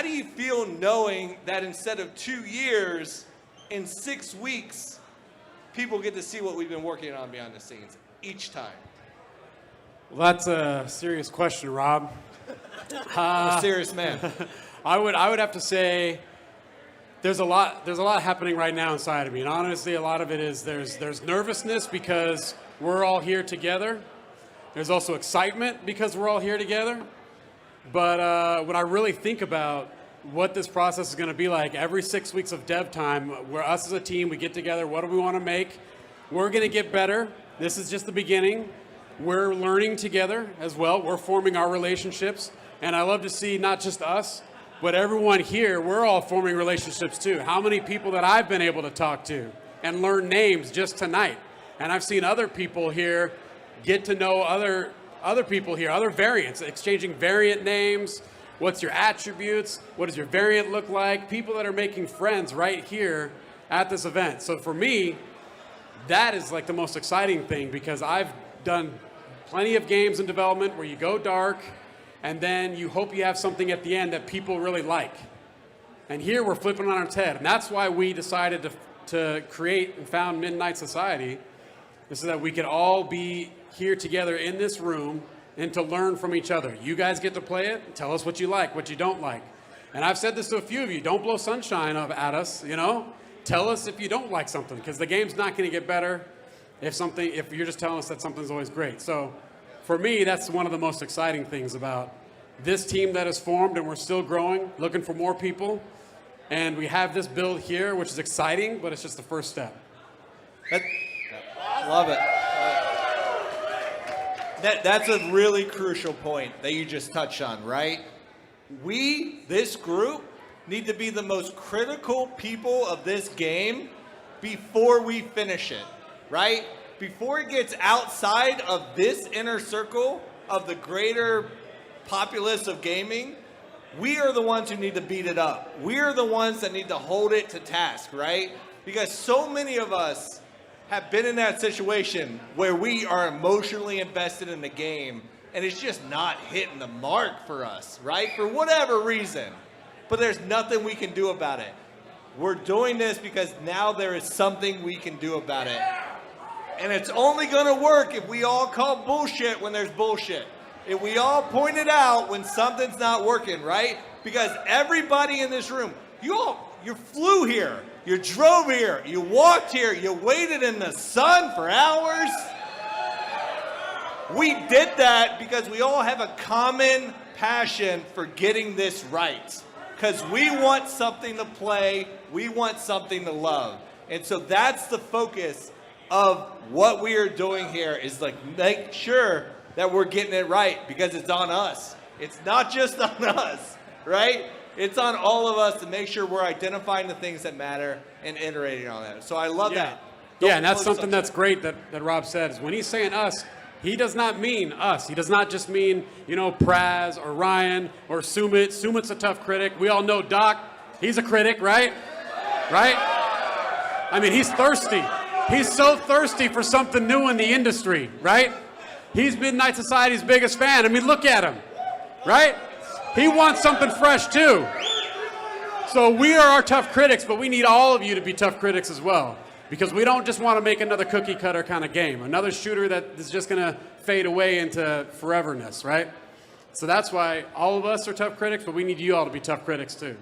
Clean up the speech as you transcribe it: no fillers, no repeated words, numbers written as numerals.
do you feel knowing that instead of 2 years, in 6 weeks, people get to see what we've been working on behind the scenes each time? Well, that's a serious question, Rob. I'm a serious man. I would have to say there's a lot happening right now inside of me, and honestly, a lot of it is there's nervousness because we're all here together. There's also excitement because we're all here together. But when I really think about what this process is going to be like, every 6 weeks of dev time, where us as a team, we get together, what do we want to make? We're going to get better. This is just the beginning. We're learning together as well. We're forming our relationships. And I love to see not just us, but everyone here, we're all forming relationships too. How many people that I've been able to talk to and learn names just tonight. And I've seen other people here get to know other people here, other variants, exchanging variant names. What's your attributes? What does your variant look like? People that are making friends right here at this event. So for me, that is like the most exciting thing, because I've done plenty of games in development where you go dark and then you hope you have something at the end that people really like. And here we're flipping on its head. And that's why we decided to create and found Midnight Society, is so that we could all be here together in this room and to learn from each other. You guys get to play it. Tell us what you like, what you don't like. And I've said this to a few of you. Don't blow sunshine at us, you know? Tell us if you don't like something, because the game's not going to get better if you're just telling us that something's always great. So for me, that's one of the most exciting things about this team that is formed, and we're still growing, looking for more people. And we have this build here, which is exciting, but it's just the first step. Love it. That's a really crucial point that you just touched on, right? We, this group, need to be the most critical people of this game before we finish it, right? Before it gets outside of this inner circle of the greater populace of gaming, we are the ones who need to beat it up. We are the ones that need to hold it to task, right? Because so many of us have been in that situation where we are emotionally invested in the game and it's just not hitting the mark for us, right? For whatever reason. But there's nothing we can do about it. We're doing this because now there is something we can do about it. And it's only going to work if we all call bullshit when there's bullshit. If we all point it out when something's not working, right? Because everybody in this room, you flew here. You drove here, you walked here, you waited in the sun for hours. We did that because we all have a common passion for getting this right. Because we want something to play, we want something to love. And so that's the focus of what we are doing here, is like make sure that we're getting it right, because it's on us. It's not just on us, right? It's on all of us to make sure we're identifying the things that matter and iterating on that. So I love that. Yeah, and that's something that's great that Rob said, is when he's saying us, he does not mean us. He does not just mean, Praz or Ryan or Sumit. Sumit's a tough critic. We all know Doc. He's a critic, right? Right? I mean, he's thirsty. He's so thirsty for something new in the industry, right? He's Midnight Society's biggest fan. I mean, look at him, right? He wants something fresh too. So we are our tough critics, but we need all of you to be tough critics as well, because we don't just want to make another cookie cutter kind of game, another shooter that is just going to fade away into foreverness, right? So that's why all of us are tough critics, but we need you all to be tough critics too.